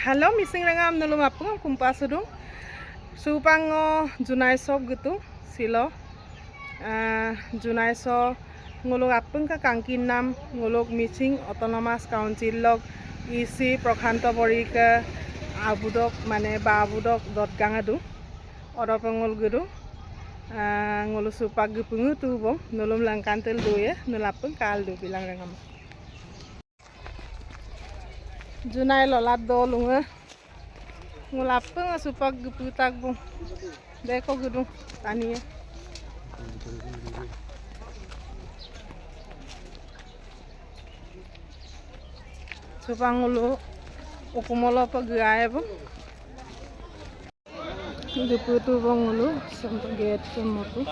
Halo mising rangam nulung apung kumpas udung supango junaiso gitu silo junaiso nguluk apung ka kangkin nam nguluk mising autonomous council log isi prokhanto borika abudok mane ba abudok dot gangadu odopengul gudu ngulu supak gupungu tu bom nulum langkantel do ya nulapung kal do bilang rangam Junai lolat dolunga ngulapeng supak guputak bung deko gudung tani supang ngulu ukumolo pagaya bung guputu bung ngulu sampai get kemotu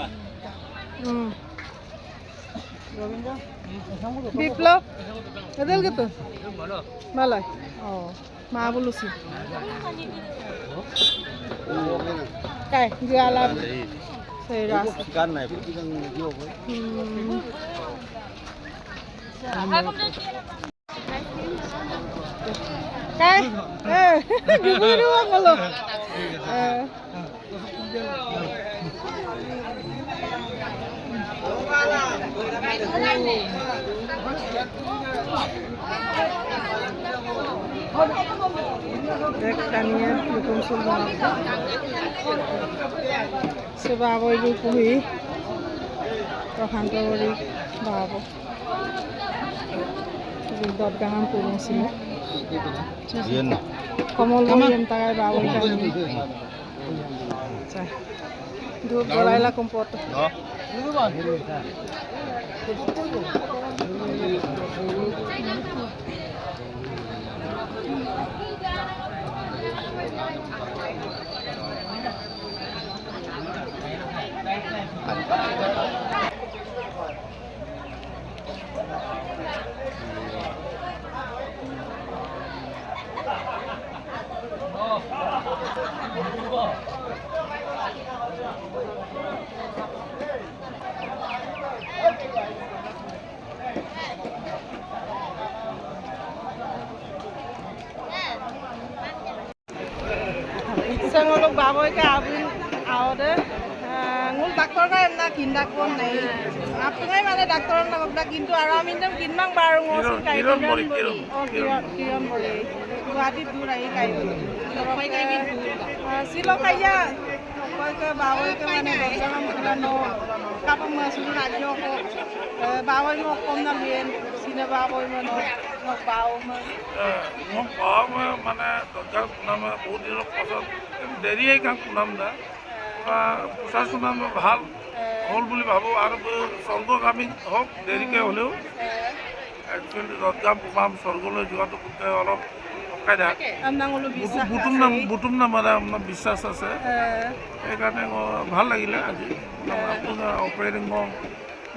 বিপ্লব এদল gitu ভালো ও মা বলুছি কাই jualan seras kan na itu yang jual kai gimana bang lo Dek tania hukum sultan sebab itu kuhi Prokhanto babo dot gangan purung sini komol yang tagai babo kan cah dua bolailah kompot Sengolok baboy ka abin awde ngul doktor ka emna kindak pon nei apngai mane doktor na gokda kintu ara amindam kinmang baru ngosi kai kiron bori guati dur ai kai pai kai bin silo kaya koi ka baboy ka mane gorjam bulano kapang masulu rajyo ko baboy mo kom na lien sina baboy mo no bawo mo মানে দরকার কুনাম বহুত দিনের পছত দেরি কাম কুনাম দা প্রশাসন ভাল হল বুলি ভাবো আর স্বর্গগামী হোক দেরিকে হলেও একচুয়ালি দরকার কুনাম স্বর্গলৈ যোৱাটো অলপ কায়দা বুটুম নাম আপোনাৰ বিশ্বাস আছে সেইকাৰণে ভাল লাগিলে আজি আপোনাৰ অপাৰেটিং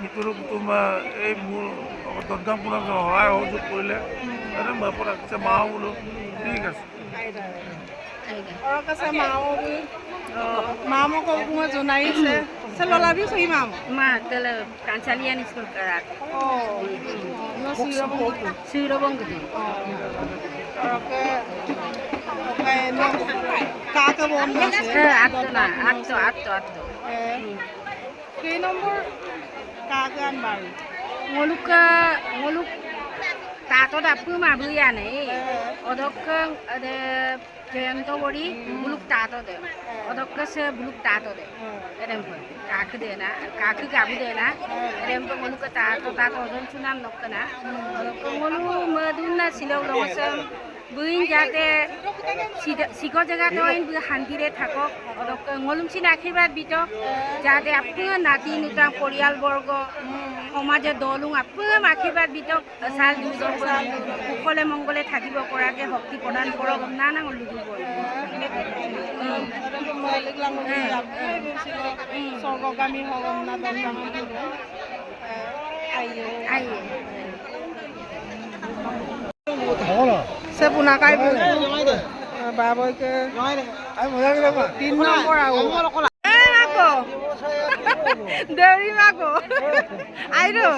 মিতুৰ কুটুম এই মোৰ দৰদাম কুনাম সহায় সহযোগ কৰিলে মই ৰাখিছে মা বোলো ঠিক আছে orang kasih mau mau kau bunga zonai selalu lebih sih mau mah kalau kancalian itu kerak oh no sirobong gitu orang ke kayak no kakak bonus atau ke nomor kakakan baru nguluk tato dapur mah beli ane odokeng ada Jangan tahu beri buluk tato deh, odok se buluk tato deh, erempun kaki deh na, kaki kabu deh na, erempun buluk tato odon cunam nok na, odok ngulu meduna silau longsem, buin jate siko jaga toin bu handire thakok, odok ngulum sin akhibat bito, jate apun nati nutang koreal borgo, সমাজে দলুং আপুং আশীৰ্বাদ বিতক চাল দুজন কুশলে মংগলে থাকিব পৰাকে শক্তি প্ৰদান কৰক নানা লুগুব স্বৰ্গগামী হওক না দণ্ডামী সে পুনাকাই বাবই ke 3 number ako dari ako aido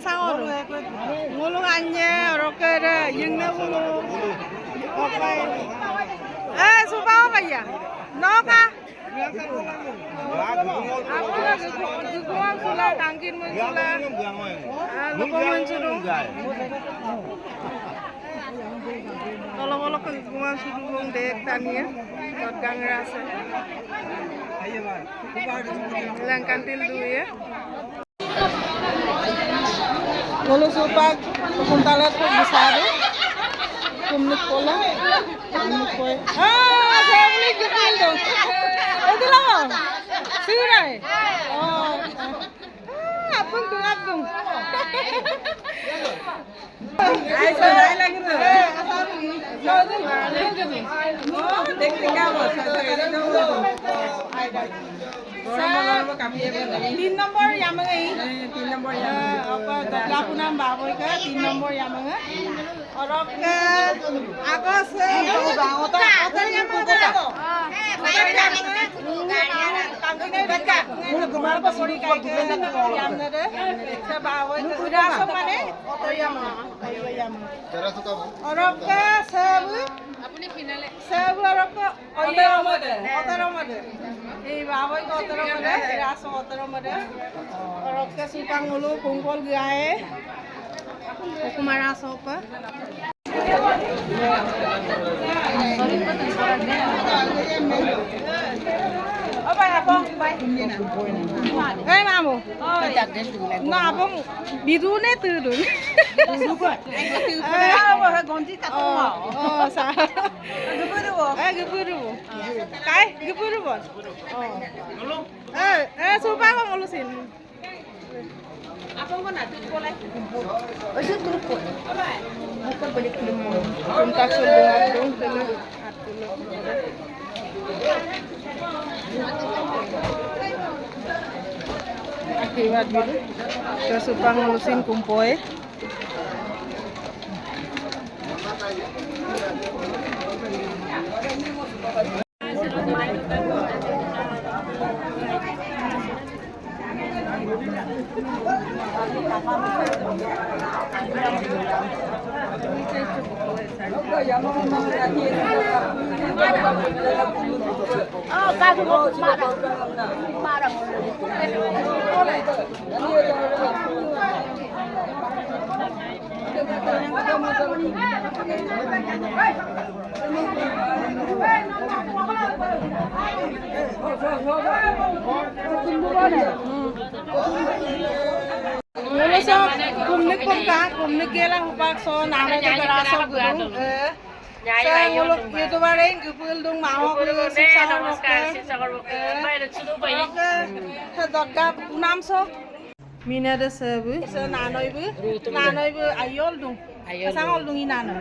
sangoru ngulung anye orokere yingna bulu Supang apa ya? Noka. Guguan sula, kangkin mun sula. Guguan surung. Kalau ke guguan surung dek tania. Dot gang rasa. Lang kantil dulu ya. Kalau supag puntalat ko besar. Kumnik pola. Kumnik poy. Saya beli gupil dong. Itu lah. Sudah. Oh. Apung tuh apung. Ay, sudah lagi tuh. Tin nomor yang mana ini? Tin nomor yang apa? Tadi punam baboy ke tin nomor yang mana? Orang ke aku sebang otak yang mana? Kangkungnya dekat. Mula kemana pas sore kayak yang ada? Sebawa itu sudah mana? Oto yang mana? Ayo yang mana? Orang ke sebu? Sebu orang ke oto ramada. Eh bawa itu oto ramada. Rasa oto ramada. Orang ke supang mulu kumpul gaya. Aku marah sopa. Apa ya, Bang? Mamu. Na, Bang, biru ne turun. Gonji tak mau. Oh, sah. Gepuru. Kai, gepuru bon. Oh. Supa Bang ulusin. Apa kau nak boleh? Asyik turun. Bukan balik dulu. Kontak sudah dong, kena akibat gitu. Ke supang ngulusin kumpoe. Mula sa kumnik gela hupak so nama negara so gudung. Saya mulu YouTuber yang gupil dung mau gudung sedot enam so. Mina ada sebu, nanoi bu ayol dung. Sangol dung ina na.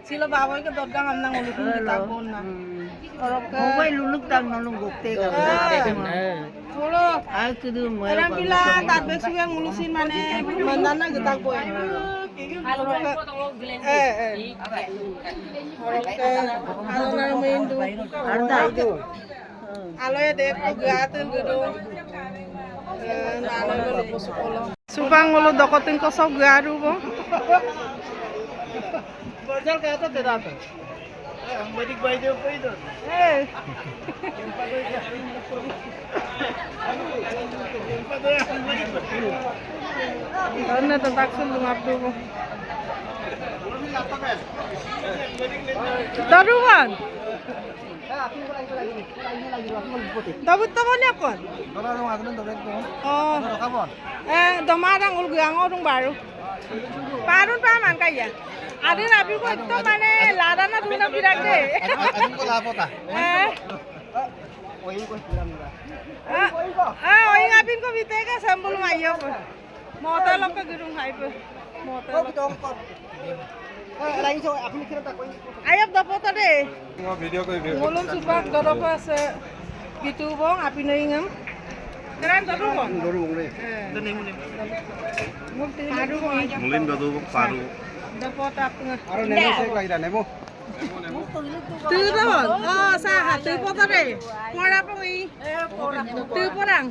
Silo bawa ke dot gang amnang ulu dung kita pun na. Orang ke. Mobile luluk tang nolung gokte ka. Mulu. Aku tu mo. Orang bilang tak besu yang ngulusin mana mandana kita pun. Orang ke alon main dung. Arda itu. Alo ya dek ko gatel gedung. Nanoi bolu posukolo. Supang ngulu dokotin ko so garu bo. Bajal kaya to tidak to. Medik bay deu po ito. Karena tentak sulung abdu bo. Daruan. Dabut tamannya kon. Oh. Domarang ulgang orang baru. Parun paman kaya. Ada nabi ko itu mana lada na dulu nabi ragde. Adun ko lapo ta. Oing ko bilang nila. Oing apin ko biteka sambul mayo ko. Mota lok ka gurung hai po. Mota lok. Lain so apin kira ta koing. Ayap dapat tadi. Video ko video. Ngulum supak doropa se gitu bong api neingam. Keren tadu bong. Dorong le. Dene paru bong. Mulin gadu paru. Dapat apa nggak? Aro nemo se ko ida nemo. Tu bong. Oh sah tu poto deh. Mora bong i. Tu porang.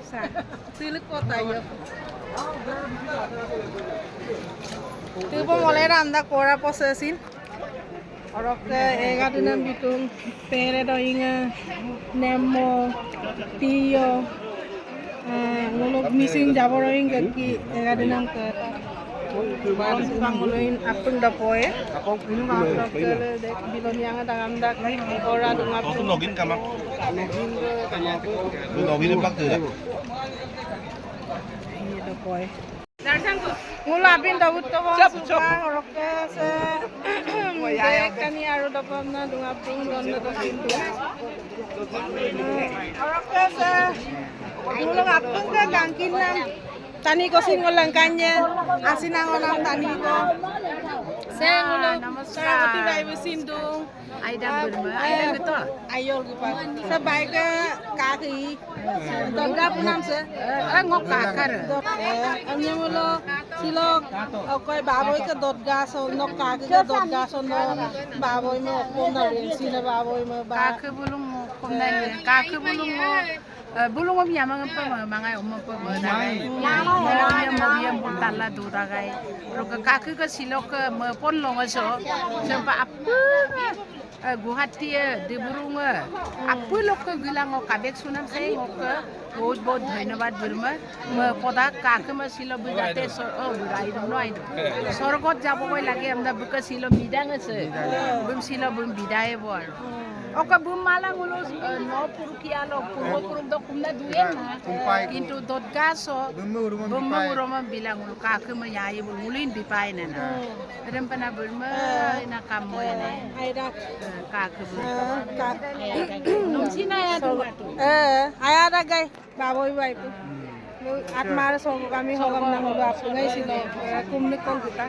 Sah. Tu lek kota ya. Tipo mulai anda kora posesin. Orok ega dinam bitung pere doinga nemo tio nguluk missing jaboroing ki ega dinam ke Panguluin apeng dapoe. Dek bilon yang dangam dak ora dungap. login kamak. Login bak tu. Ini dapoe. Ngulapin Daud to bang suka oroknya se dek kani aru dapat na dungap dung don na pintu. Oroknya se nguluk apeng ke gangkin nam. Tani ko singolang kanya asinang onam tani ko. Saya nguluk sarati bai besindung. Aida berma, Aida betul. Ayol gupa. Sabay ke kaki. Dodga punam se. Ngok kakar. Anya mulo silok okoy baboy ke dodga so nok kaki ke dodga so no baboy mo kom na rin sina baboy mo ba. Kaki bulung mo, kumnay. Kaki bulung mo. Bulung mo biya mga pa mga umma pa mga dagay. Mo biya buntala do dagay. Ro kaki ka silok mo pon long so. Sampa apa? Guwahati de burung apa lok gilang o kabek sunam sai ngok बहुत बहुत धन्यवाद बिरमा पदा काके मा सिलो बिजाते बुराई दनो आइ सरगत जाबोय लागे हमदा book सिलो बिदाङ छ बुम सिलो बुम बिदाय बर ओका बुम माला गुलो न पुरुकियालो पुरुपुरुम द कुमना दुये ना किन्तु ददगासो बुम उरमा बिलाङुल काके मा याइ बुलिन बिपाय ना रेमपना बिरमा ना काम मोय ने आइरा काके बुम नमसिना या आया दा गाय baboy bay po. At mara so kami hogam na mga apo ngay sila kumnikol kita.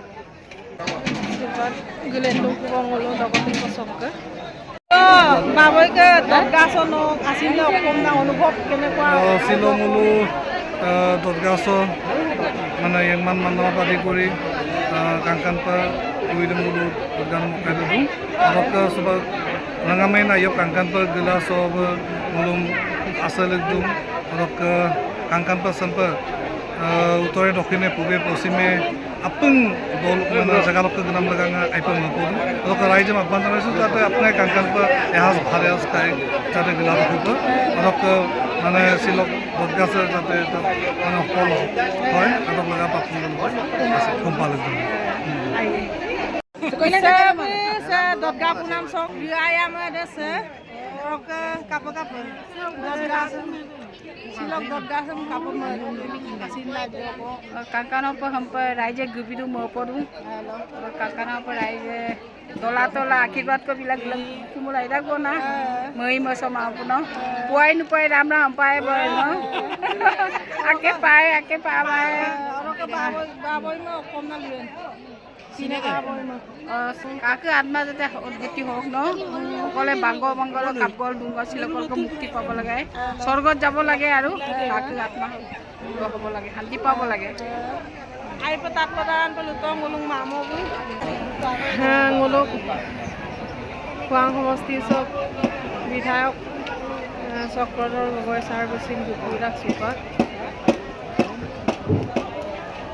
Sipat gilendong ko ang ulo dapat pasok ka. Baboy ka dodgaso no asin lo kum na অনুভব কেনেকুৱা silo mulu dodgaso mana yang man padi kuri kangkan pa uide mulu dodgan kaidu arok ka suba nangamay na yo kangkan pa gila so mulum asal dum arok kangkan pa sampa utore dokhine pube posime apung dol mana sagalok ka gnam laganga aipang mapodu arok raije ma bandana su tate apne kangkan pa ehas bhareas kai tate gila ko arok মানে সিলক দদগাছে যাতে মানে ফল হয় আদক লগা পাপনি আছে কোম্পালে se dodga punam sok riaya ma dese ok kapo dodgaso silok dodgaso kapo ma asin la joko kakano pa hampa raije gubidu mo podu kakano pa raije tola tola akibat ko bilang bilang kumulai dah ko na mai ma sama puno puai nu pai ram ram pai bo no ake pai orok baboy mo kom na luen sine baboy mo ake atma jate odgiti hok no kole bango bangolo kapgol dungo silokol ko mukti pabo lage sorgot jabo lage aru ake atma hobo lage hanti pabo lage ai patat padan peluto ngulung mamo bu nguluk খুৱাং সমষ্টিৰ চব বিধায়ক Chakradhar Gogoi sir বচিন গুপুৰাক চুপত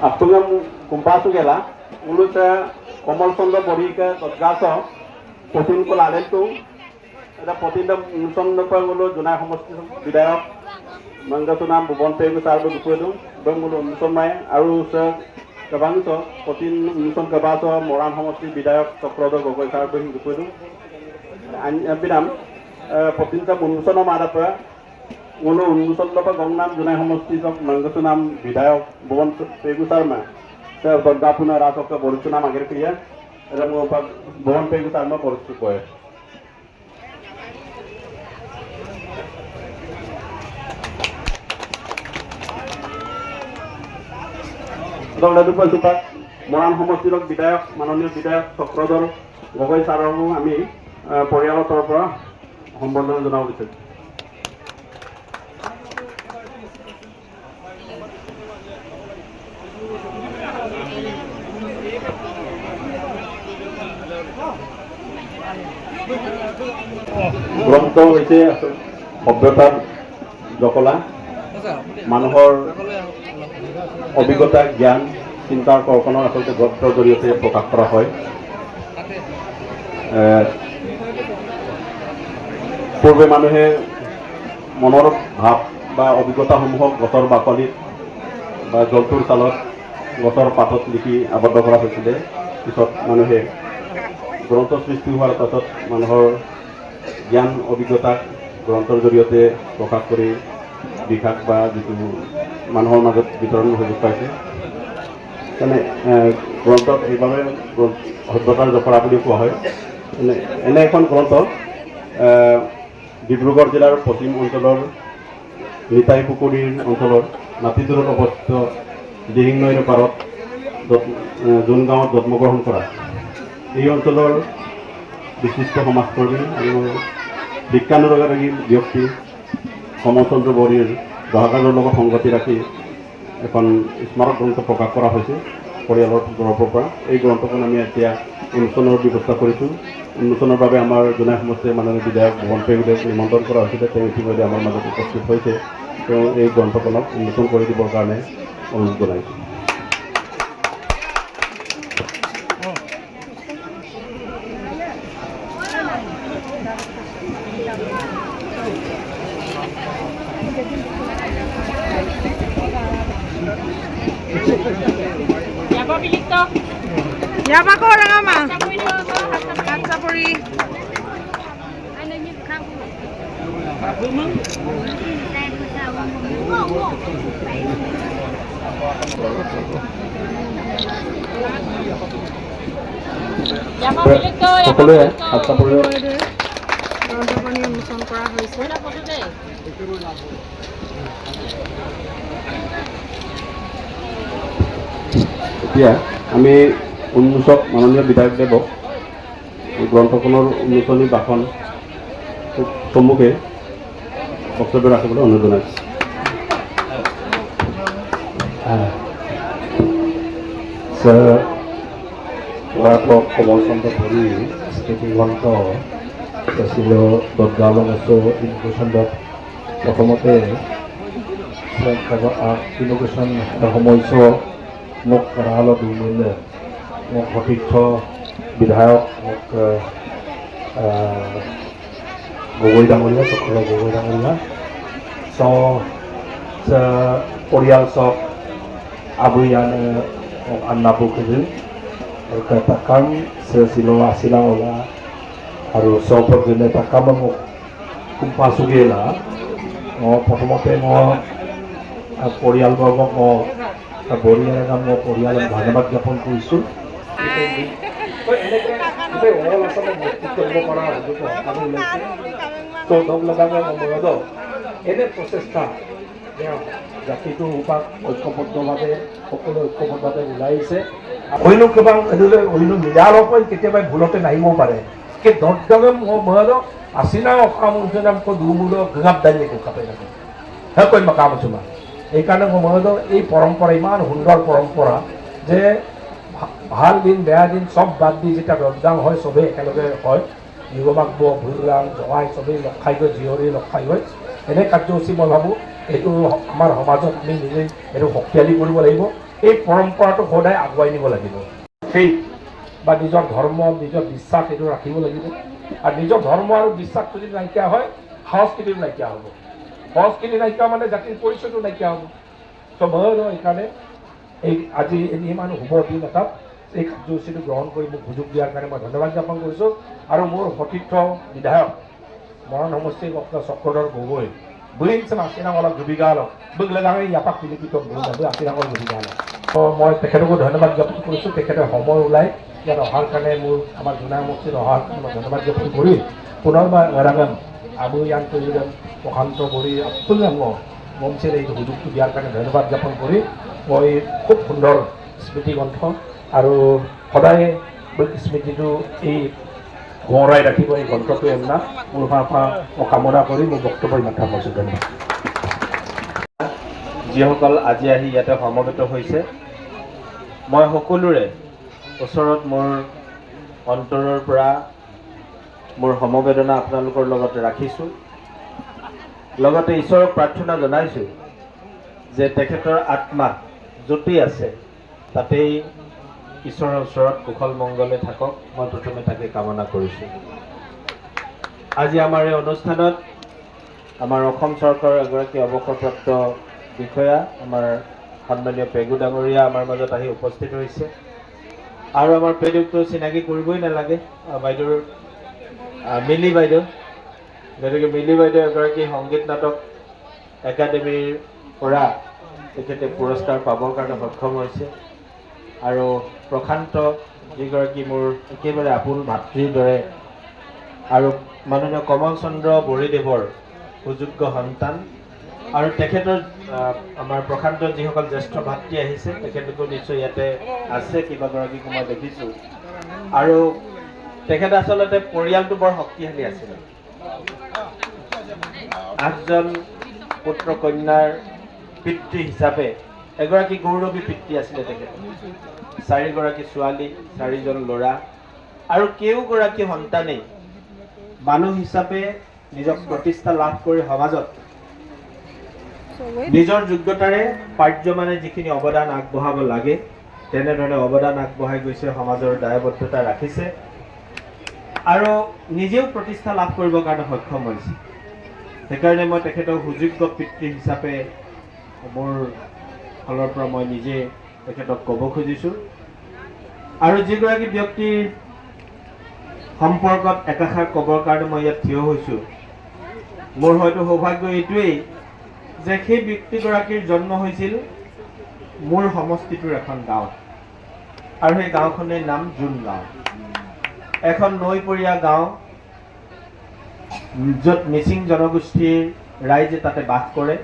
Apungam kumpasu gela ulusa Komal Chandra Borika Dodgaso potin ko lalen tu ada potin da muson pa ngulo junai homosti bidayok mangasunam bubon pegu sarbo gupudu bangulo muson mai aru sa kabang so potin muson kabaso moran homosti bidayok Chokrodhar Gogoi sarbo gupudu bidam potin sa muson mara pa ngulo muson pa gongnam junai homosti sok mangasunam bidayok bubon pegu sarma sa dodgapuna rasokka boruchuna mager kriya Ramu pak bubon pegu sarma boruchu koy Dodgapuna supak moran homostirok bidayok manonio bidayok Chokrodhar Gogoi sarong ami পৰিয়ালৰ তৰফৰ পৰা সম্বৰ্ধনা জনাব বিচাৰিছোঁ গ্ৰন্থ হৈছে সভ্যতাৰ জকলা মানুহৰ অভিজ্ঞতা জ্ঞান চিন্তাৰ কৰ্ষণৰ আচলতে গ্ৰন্থৰ জৰিয়তে প্ৰকাশ কৰা হয়। পূৰ্বে মানুহে মনৰ ভাৱ বা অভিজ্ঞতাসমূহক গছৰ বাকলিত বা জন্তুৰ ছালত গছৰ পাতত লিখি আবদ্ধ কৰা হৈছিলে। পিছত মানুহে গ্ৰন্থ সৃষ্টি হোৱাৰ পাছত মানুহৰ জ্ঞান অভিজ্ঞতাক গ্ৰন্থৰ জৰিয়তে প্ৰকাশ কৰি বিকাশ বা যিটো মানুহৰ মাজত বিতৰণ হৈ পাইছে। মানে গ্ৰন্থক এইভাবে সভ্যতাৰ জখৰা বুলি কোৱা হয়। এনে এখন গ্ৰন্থ ডিব্ৰুগড় জিলাৰ পশ্চিম অঞ্চলৰ নিতাই পুখুৰীৰ অঞ্চলৰ নাতিদূৰত অৱস্থিত দিহিং নৈৰ পাৰত যোন গাঁৱত জন্মগ্ৰহণ কৰা এই অঞ্চলৰ বিশিষ্ট সমাজকৰ্মী আৰু বিজ্ঞানুৰাগী ব্যক্তি কমলচন্দ্ৰ বড়িৰ জহাকাৰৰ লগত সংগতি ৰাখি এখন স্মাৰক গ্ৰন্থ প্ৰকাশ কৰা হৈছে পৰিয়ালৰ তৰফৰ পৰা। এই গ্ৰন্থখন আমি এতিয়া উন্মোচনৰ ব্যৱস্থা কৰিছোঁ। উন্মোচনৰ বাবে আমাৰ জোনাই সমষ্টিৰ মাননীয় বিধায়ক ভৱন পেগুদেক নিমন্ত্ৰণ কৰা হৈছিলে। তেওঁ ইতিমধ্যে আমাৰ মাজত উপস্থিত হৈছে। তেওঁ এই গ্ৰন্থখনক উন্মোচন কৰি দিবৰ কাৰণে অনুৰোধ জনাইছোঁ। Yabako rangama. Kansapuri. সকলোৱে কাঞ্চাপুৰীৰ গ্ৰন্থখনি উন্মোচন কৰা হৈছে। এতিয়া আমি উন্মোচক মাননীয় বিধায়কদেৱক এই গ্ৰন্থখনৰ উন্মোচনী ভাষণ সম্মুখে বক্তব্য ৰাখিবলৈ অনুৰোধ জনাইছোঁ। পৰাত্মক কমলচন্দ্ৰ বড়িৰ স্মৃতিগ্ৰন্থ ছিল দদগাঁৱত ইনোগ্ৰেশ্যনত প্ৰথমতে ইনোগ্ৰেশ্যন সময়ছো মোক ৰাহাল দুমিলে মোক সতীৰ্থ বিধায়ক মোক গগৈ ডাঙৰীয়া চক্ৰ গগৈ ডাঙৰীয়া পৰিয়াল চক আবুয়ানে আন্নাপু খেলিল আৰু তাকাম চিলো আছিলা ওলা আৰু চৌপত দিলে তাকাম মোক কুম্পা চুগিলা প্ৰথমতে মই পৰিয়ালবৰ্গক বড়িয়াৰ মই পৰিয়ালক ধন্যবাদ জ্ঞাপন কৰিছোঁ। এনে প্ৰচেষ্টা জাতিটোৰ উপাক ঐক্যবদ্ধভাৱে সকলো ঐক্যবদ্ধভাৱে ওলাইছে। অন্য কিবা অন্য মিলালকৈ কেতিয়াবা ভুলতে নাহিবও পাৰে। কি দৰ্জনে মহল আছিনা অসম নাম দুমূল গাপ দাঙি কাপে লাগে হে কৈ কাম আছো মা এইকাৰণে মহল এই পৰম্পৰা ইমান সুন্দৰ পৰম্পৰা যে ভাল দিন বেয়া দিন চব বাদ দি যেতিয়া দৰ্জাং হয় চবেই একেলগে হয় নিগমাক ভুলৰাং জৱাই চবেই লগ খাই গৈ জীয়ৰী লগ খাই গৈ এনে কাৰ্যসূচী মই ভাবোঁ এইটো আমাৰ সমাজত আমি নিজেই এইটো শক্তিশালী কৰিব লাগিব। এই পৰম্পৰাটো সদায় আগুৱাই নিব লাগিব। সেই বা নিজৰ ধৰ্ম নিজৰ বিশ্বাস এইটো ৰাখিব লাগিব। আৰু নিজৰ ধৰ্ম আৰু বিশ্বাসটো যদি নাইকিয়া হয় সংস্কৃতিটো নাইকিয়া হ'ব। সংস্কৃতি নাইকিয়া মানে জাতিৰ পৰিচয়টো নাইকিয়া হ'ব। চ' মই সেইকাৰণে এই আজি ইমান শুভ দিন এটাত এই কাৰ্যসূচীটো গ্ৰহণ কৰি মোক সুযোগ দিয়াৰ কাৰণে মই ধন্যবাদ জ্ঞাপন কৰিছোঁ। আৰু মোৰ সতীৰ্থ বিধায়ক মৰাণ সমষ্টিৰ ডক্টৰ চক্ৰধৰ গগৈ বুলিছে আছিনাঙলক জুবিগালক বুক লগাই ইয়াপাক পিলিপিত আছিনাঙল জুবিগালক মই তেখেতকো ধন্যবাদ জ্ঞাপন কৰিছোঁ। তেখেতে সময় ওলাই ইয়াত অহাৰ কাৰণে মোৰ আমাৰ জোনাই সমষ্টিত অহাৰ কাৰণে মই ধন্যবাদ জ্ঞাপন কৰি পুনৰবাৰ এৰাগাম আবুয়ান কৰিলেন প্ৰশান্ত বড়ি আপুনাম মঞ্চেৰ এই সুযোগটো দিয়াৰ কাৰণে ধন্যবাদ জ্ঞাপন কৰি মই খুব সুন্দৰ স্মৃতিগ্ৰন্থ আৰু সদায় স্মৃতিটো এই সোঁৱৰাই ৰাখিব এই গ্ৰন্থটোৱে আপোনাৰ মোৰ পৰা মই কামনা কৰি মোৰ বক্তব্য ইমান সামৰিছোঁ। ধন্যবাদ। যিসকল আজি আহি ইয়াতে সমবেত হৈছে মই সকলোৰে ওচৰত মোৰ অন্তৰৰ পৰা মোৰ সমবেদনা আপোনালোকৰ লগত ৰাখিছোঁ। লগতে ঈশ্বৰক প্ৰাৰ্থনা জনাইছোঁ যে তেখেতৰ আত্মা য'তেই আছে তাতেই ঈশ্বৰৰ ওচৰত কুশল মংগলে থাকক মই প্ৰথমে তাকে কামনা কৰিছোঁ। আজি আমাৰ এই অনুষ্ঠানত আমাৰ অসম চৰকাৰৰ এগৰাকী অৱসৰপ্ৰাপ্ত বিষয়া আমাৰ সন্মানীয় পেগু ডাঙৰীয়া আমাৰ মাজত আহি উপস্থিত হৈছে। আৰু আমাৰ পেগুকটো চিনাকি কৰিবই নালাগে, বাইদেউৰ মিলি বাইদেউ। গতিকে মিলি বাইদেউ এগৰাকী সংগীত নাটক একাডেমীৰ পৰা তেখেতে পুৰস্কাৰ পাবৰ কাৰণে সক্ষম হৈছে। আৰু প্ৰশান্ত যিগৰাকী মোৰ একেবাৰে আপোন ভাতৃৰ দৰে আৰু মাননীয় কমল চন্দ্ৰ বৰিদেৱৰ সুযোগ্য সন্তান। আৰু তেখেতৰ আমাৰ প্ৰশান্তৰ যিসকল জ্যেষ্ঠ ভাতৃ আহিছে তেখেতলোকো নিশ্চয় ইয়াতে আছে, কেইবাগৰাকীকো মই দেখিছোঁ। আৰু তেখেত আচলতে পৰিয়ালটো বৰ শক্তিশালী আছিল। 8জন পুত্ৰ কন্যাৰ পিতৃ হিচাপে এগৰাকী গৌৰৱী পিতৃ আছিলে তেখেত। 4গৰাকী ছোৱালী, 4জন ল'ৰা আৰু কেওগৰাকী সন্তানেই মানুহ হিচাপে নিজক প্ৰতিষ্ঠা লাভ কৰি সমাজত নিজৰ যোগ্যতাৰে পাৰ্যমানে যিখিনি অৱদান আগবঢ়াব লাগে তেনেধৰণে অৱদান আগবঢ়াই গৈছে, সমাজৰ দায়বদ্ধতা ৰাখিছে আৰু নিজেও প্ৰতিষ্ঠা লাভ কৰিবৰ কাৰণে সক্ষম হৈছে। সেইকাৰণে মই তেখেতক সুযোগ্য পিতৃ হিচাপে মোৰ ফালৰ পৰা মই নিজে তেখেতক ক'ব খুজিছোঁ। আৰু যিগৰাকী ব্যক্তিৰ সম্পৰ্কত একাষাৰ ক'বৰ কাৰণে মই ইয়াত থিয় হৈছোঁ, মোৰ হয়তো সৌভাগ্য এইটোৱেই যে সেই ব্যক্তিগৰাকীৰ জন্ম হৈছিল মোৰ সমষ্টিটোৰ এখন গাঁৱত। আৰু সেই গাঁওখনৰ নাম জোন গাঁও, এখন নৈপৰীয়া গাঁও, য'ত মিচিং জনগোষ্ঠীৰ ৰাইজে তাতে বাস কৰে।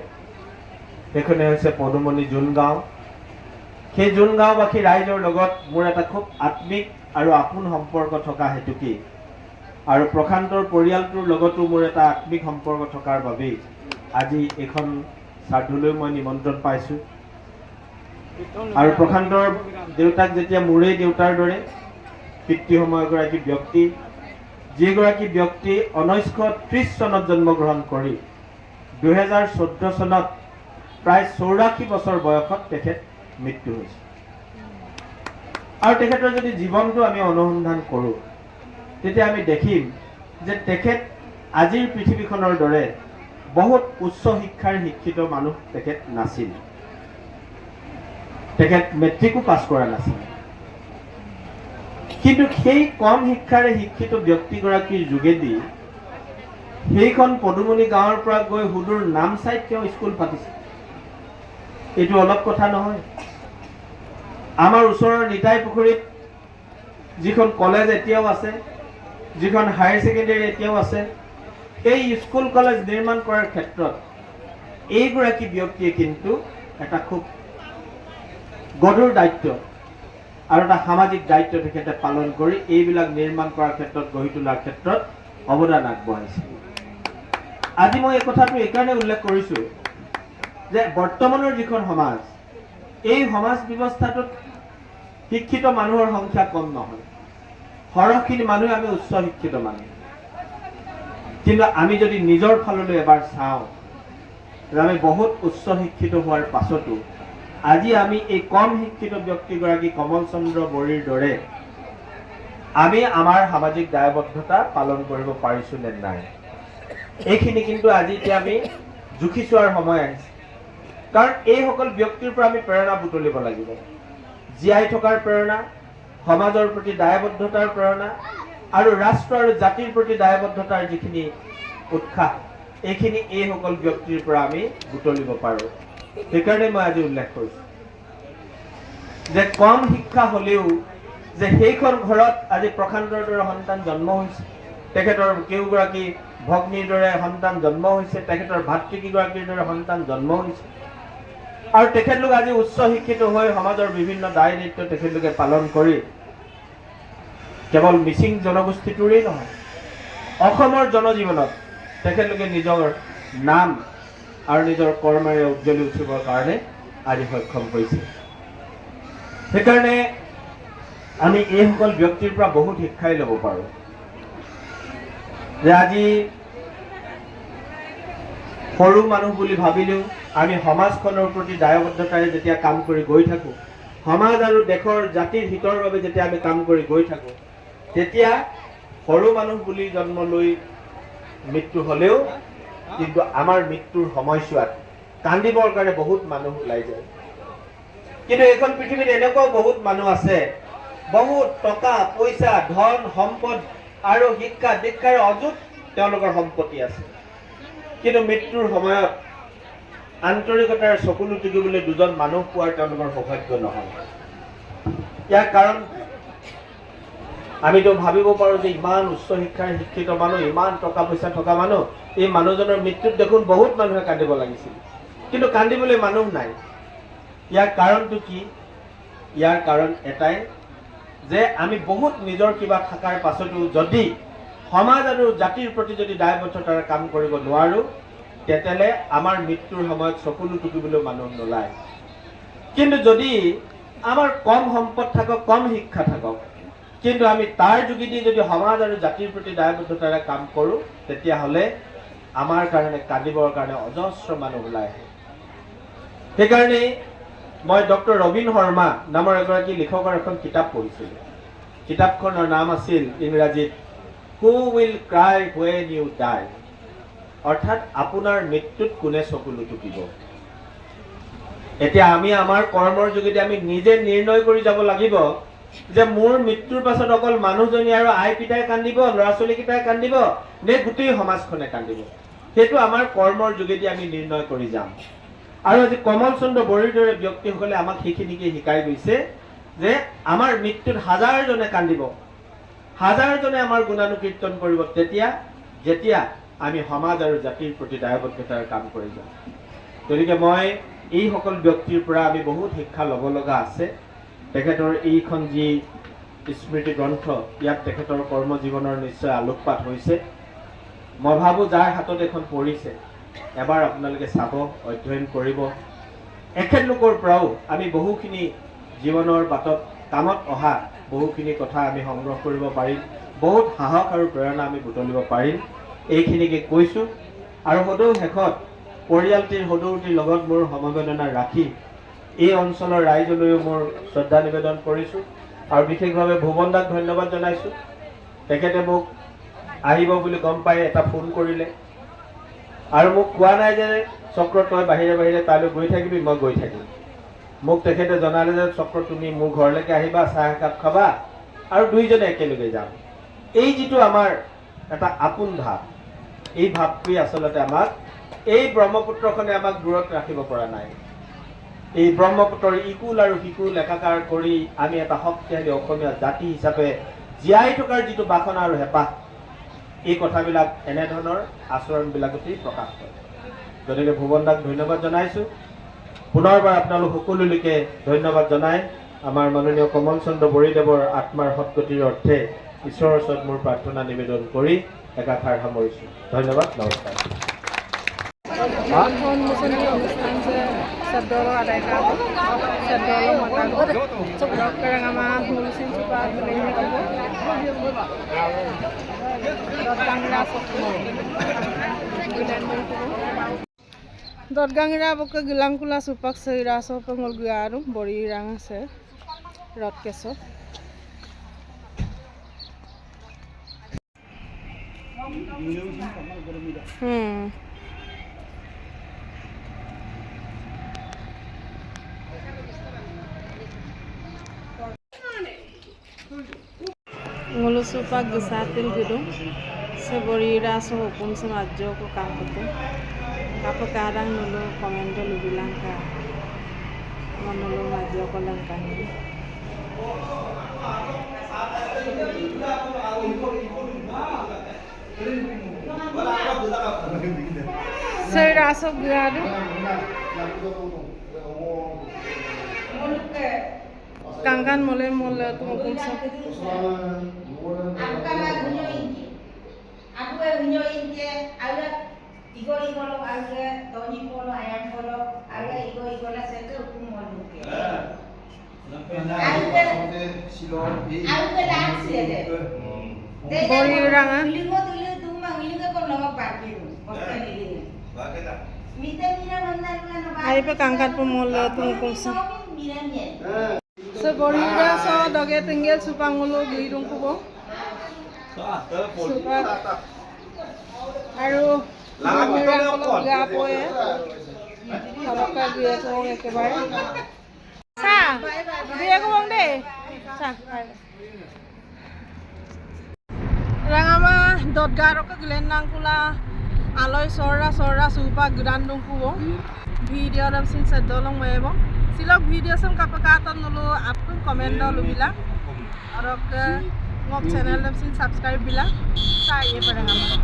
সেইখনে হৈছে পদুমণি জোন গাঁও। সেই জোন গাঁওবাসী ৰাইজৰ লগত মোৰ এটা খুব আত্মিক আৰু আপোন সম্পৰ্ক থকা হেতুকি আৰু প্ৰশান্তৰ পৰিয়ালটোৰ লগতো মোৰ এটা আত্মিক সম্পৰ্ক থকাৰ বাবেই আজি এইখন শ্ৰাদ্ধলৈ মই নিমন্ত্ৰণ পাইছোঁ। আৰু প্ৰশান্তৰ দেউতাক যেতিয়া মোৰেই দেউতাৰ দৰে পিতৃসম এগৰাকী ব্যক্তি, যিগৰাকী ব্যক্তি 1930 চনত জন্মগ্ৰহণ কৰি 2014 চনত প্ৰায় 84 বছৰ বয়সত তেখেত মৃত্যু হৈছে। আৰু তেখেতৰ যদি জীৱনটো আমি অনুসন্ধান কৰোঁ তেতিয়া আমি দেখিম যে তেখেত আজিৰ পৃথিৱীখনৰ দৰে বহুত উচ্চ শিক্ষাৰ শিক্ষিত মানুহ তেখেত নাছিল। তেখেত মেট্ৰিকো পাছ কৰা নাছিল। কিন্তু সেই কম শিক্ষাৰে শিক্ষিত ব্যক্তিগৰাকীৰ যোগেদি সেইখন পদুমণি গাঁৱৰ পৰা গৈ সুদূৰ নামচাইত তেওঁ স্কুল পাতিছে। এইটো অলপ কথা নহয়। আমাৰ ওচৰৰ নিতাই পুখুৰীত যিখন কলেজ এতিয়াও আছে, যিখন হায়াৰ ছেকেণ্ডেৰী এতিয়াও আছে, এই স্কুল কলেজ নিৰ্মাণ কৰাৰ ক্ষেত্ৰত এইগৰাকী ব্যক্তিয়ে কিন্তু এটা খুব গধুৰ দায়িত্ব আৰু এটা সামাজিক দায়িত্ব তেখেতে পালন কৰি এইবিলাক নিৰ্মাণ কৰাৰ ক্ষেত্ৰত, গঢ়ি তোলাৰ ক্ষেত্ৰত অৱদান আগবঢ়াইছে। আজি মই এই কথাটো এইকাৰণে উল্লেখ কৰিছোঁ যে বৰ্তমানৰ যিখন সমাজ, এই সমাজ ব্যৱস্থাটোত শিক্ষিত মানুহৰ সংখ্যা কম নহয়। সৰহখিনি মানুহে আমি উচ্চ শিক্ষিত মানুহ। কিন্তু আমি যদি নিজৰ ফাললৈ এবাৰ চাওঁ, আমি বহুত উচ্চ শিক্ষিত হোৱাৰ পাছতো আজি আমি এই কম শিক্ষিত ব্যক্তিগৰাকী কমল চন্দ্ৰ বৰিৰ দৰে আমি আমাৰ সামাজিক দায়বদ্ধতা পালন কৰিব পাৰিছোঁ নে নাই, এইখিনি কিন্তু আজি এতিয়া আমি জুখি চোৱাৰ সময় আহিছে। কাৰণ এইসকল ব্যক্তিৰ পৰা আমি প্ৰেৰণা বুটলিব লাগিব। জীয়াই থকাৰ প্ৰেৰণা, সমাজৰ প্ৰতি দায়বদ্ধতাৰ প্ৰেৰণা আৰু ৰাষ্ট্ৰ আৰু জাতিৰ প্ৰতি দায়বদ্ধতাৰ যিখিনি উৎসাহ, এইখিনি এইসকল ব্যক্তিৰ পৰা আমি বুটলিব পাৰোঁ। সেইকাৰণে মই আজি উল্লেখ কৰিছোঁ যে কম শিক্ষা হ'লেও যে সেইখন ঘৰত আজি প্ৰশান্তৰ দৰে সন্তান জন্ম হৈছে, তেখেতৰ কেওগৰাকী ভগ্নীৰ দৰে সন্তান জন্ম হৈছে, তেখেতৰ ভাতৃকেইগৰাকীৰ দৰে সন্তান জন্ম হৈছে আৰু তেখেতলোক আজি উচ্চ শিক্ষিত হৈ সমাজৰ বিভিন্ন দায় দায়িত্ব তেখেতলোকে পালন কৰি কেৱল মিচিং জনগোষ্ঠীটোৰেই নহয়, অসমৰ জনজীৱনত তেখেতলোকে নিজৰ নাম আৰু নিজৰ কৰ্মেৰে উজ্জ্বলি উঠিবৰ কাৰণে আজি সক্ষম হৈছে। সেইকাৰণে আমি এইসকল ব্যক্তিৰ পৰা বহুত শিক্ষাই ল'ব পাৰোঁ যে আজি সৰু মানুহ বুলি ভাবিলেও আমি সমাজখনৰ প্ৰতি দায়বদ্ধতাৰে যেতিয়া কাম কৰি গৈ থাকোঁ, সমাজ আৰু দেশৰ জাতিৰ হিতৰ বাবে যেতিয়া আমি কাম কৰি গৈ থাকোঁ, তেতিয়া সৰু মানুহ বুলি জন্ম লৈ মৃত্যু হ'লেও কিন্তু আমাৰ মৃত্যুৰ সময়ছোৱাত কান্দিবৰ কাৰণে বহুত মানুহ ওলাই যায়। কিন্তু এইখন পৃথিৱীত এনেকুৱাও বহুত মানুহ আছে, বহুত টকা পইচা ধন সম্পদ আৰু শিক্ষা দীক্ষাৰ অযুত তেওঁলোকৰ সম্পত্তি আছে, কিন্তু মৃত্যুৰ সময়ত আন্তৰিকতাৰ চকুলো টুকিবলৈ দুজন মানুহ পোৱাৰ তেওঁলোকৰ সৌভাগ্য নহয়। ইয়াৰ কাৰণ আমিতো ভাবিব পাৰোঁ যে ইমান উচ্চ শিক্ষাৰ শিক্ষিত মানুহ, ইমান টকা পইচা থকা মানুহ, এই মানুহজনৰ মৃত্যুত দেখোন বহুত মানুহে কান্দিব লাগিছিল, কিন্তু কান্দিবলৈ মানুহ নাই। ইয়াৰ কাৰণটো কি? ইয়াৰ কাৰণ এটাই যে আমি বহুত নিজৰ কিবা থকাৰ পাছতো যদি সমাজ আৰু জাতিৰ প্ৰতি যদি দায়বদ্ধতাৰে কাম কৰিব নোৱাৰোঁ, তেতিয়াহ'লে আমাৰ মৃত্যুৰ সময়ত চকুলো টুকিবলৈ মানুহ নোলায়। কিন্তু যদি আমাৰ কম সম্পদ থাকক, কম শিক্ষা থাকক, কিন্তু আমি তাৰ যোগেদি যদি সমাজ আৰু জাতিৰ প্ৰতি দায়বদ্ধতাৰে কাম কৰোঁ, তেতিয়াহ'লে আমাৰ কাৰণে কান্দিবৰ কাৰণে অজস্ৰ মানুহ ওলাই আহে। সেইকাৰণে মই ডক্টৰ ৰবীন শৰ্মা নামৰ এগৰাকী লিখকৰ এখন কিতাপ পঢ়িছিলোঁ। কিতাপখনৰ নাম আছিল ইংৰাজীত who will cry when U ডাই, অৰ্থাৎ আপোনাৰ মৃত্যুত কোনে চকুলো টুকিব। এতিয়া আমি আমাৰ কৰ্মৰ যোগেদি আমি নিজে নিৰ্ণয় কৰি যাব লাগিব যে মোৰ মৃত্যুৰ পাছত অকল মানুহজনী আৰু আই পিতাই কান্দিব, ল'ৰা ছোৱালীকেইটাই কান্দিব, নে গোটেই সমাজখনে কান্দিব। সেইটো আমাৰ কৰ্মৰ যোগেদি আমি নিৰ্ণয় কৰি যাম। আৰু আজি কমল চন্দ্ৰ বড়োৰ দৰে ব্যক্তিসকলে আমাক সেইখিনিকে শিকাই গৈছে যে আমাৰ মৃত্যুত হাজাৰজনে কান্দিব, হাজাৰজনে আমাৰ গুণানুকীৰ্তন কৰিব, যেতিয়া আমি সমাজ আৰু জাতিৰ প্ৰতি দায়বদ্ধতাৰে কাম কৰি যাম। গতিকে মই এইসকল ব্যক্তিৰ পৰা আমি বহুত শিক্ষা ল'ব লগা আছে। তেখেতৰ এইখন যি স্মৃতি গ্ৰন্থ, ইয়াত তেখেতৰ কৰ্মজীৱনৰ নিশ্চয় আলোকপাত হৈছে। মই ভাবোঁ যাৰ হাতত এখন পৰিছে, এবাৰ আপোনালোকে চাব, অধ্যয়ন কৰিব। এখেতলোকৰ পৰাও আমি বহুখিনি জীৱনৰ বাটত কামত অহা বহুখিনি কথা আমি সংগ্ৰহ কৰিব পাৰিম, বহুত সাহস আৰু প্ৰেৰণা আমি বুটলিব পাৰিম। এইখিনিকে কৈছোঁ। আৰু সদৌ শেষত পৰিয়ালটিৰ সদৌটিৰ লগত মোৰ সমবেদনা ৰাখি এই অঞ্চলৰ ৰাইজলৈও মোৰ শ্ৰদ্ধা নিবেদন কৰিছোঁ। আৰু বিশেষভাৱে ভুৱন দাক ধন্যবাদ জনাইছোঁ। তেখেতে মোক আহিব বুলি গম পাই এটা ফোন কৰিলে আৰু মোক কোৱা নাই যে চক্ৰ তই বাহিৰে বাহিৰে তালৈ গৈ থাকিবি, মই গৈ থাকিম। মোক তেখেতে জনালে যে চক্ৰ তুমি মোৰ ঘৰলৈকে আহিবা, চাহ একাপ খাবা আৰু দুইজনে একেলগে যাম। এই যিটো আমাৰ এটা আপোন ভাৱ, এই ভাৱটোৱে আচলতে আমাক, এই ব্ৰহ্মপুত্ৰখনে আমাক দূৰত ৰাখিব পৰা নাই। এই ব্ৰহ্মপুত্ৰৰ ইকুল আৰু সিকুল একাকাৰ কৰি আমি এটা শক্তিশালী অসমীয়া জাতি হিচাপে জীয়াই থকাৰ যিটো বাসনা আৰু হেঁপাহ, এই কথাবিলাক এনেধৰণৰ আচৰণবিলাকতেই প্ৰকাশ কৰে। গতিকে ভুৱন দাক ধন্যবাদ জনাইছোঁ। পুনৰবাৰ আপোনালোক সকলোলৈকে ধন্যবাদ জনাই আমাৰ মাননীয় কমল চন্দ্ৰ বড়োদেৱৰ আত্মাৰ সদ্গতিৰ অৰ্থে ঈশ্বৰৰ ওচৰত মোৰ প্ৰাৰ্থনা নিবেদন কৰি একাষাৰ সামৰিছোঁ। ধন্যবাদ, নমস্কাৰ। উন্মোচনী অনুষ্ঠান যে শ্ৰদ্ধা আদায় কৰা হ'ল, শ্ৰদ্ধা মতা ডক্টৰ আমাৰ মুলচিন চুপা দতগাংৰা বকে গিলাংকুলা চুপাক চৈৰা চপল গুৱাৰো বৰি ৰাং আছে ৰদ cash Ngulusupak gisatil gedung seborira so hukum semajo ko kampute kapo kadang nulu komento lu bilang ka nulu majo ko lang kani saya rasa gado Kangkan mulai tu hukum sa Aku nyoin ke, ada igo lo, ada Tony polo, ayam polo, ada igo lah saya tu hukum malu ke. Aku langsir deh. Bori orang ah. Ilingo tu mah ilingo kau nama pakai tu, pakai ilingo. Minta mana Ay pa kangkan po mulai tu hukum sa. Seborira so doge tinggal supangulu guidung kubo. Supak. Aru kamera kalau gapo ya. Kalau dia ko ekebae. Sa, dia ko bang deh. Sa. Rangama dotgaro ka glenang kula aloy sora supak gudandung kubo. Video dam sin sedolong mebo. Silok video sam kapakatan nulu apun komen do lubila. Arok ngok channel dam sin subscribe bila. Sa ye parangama.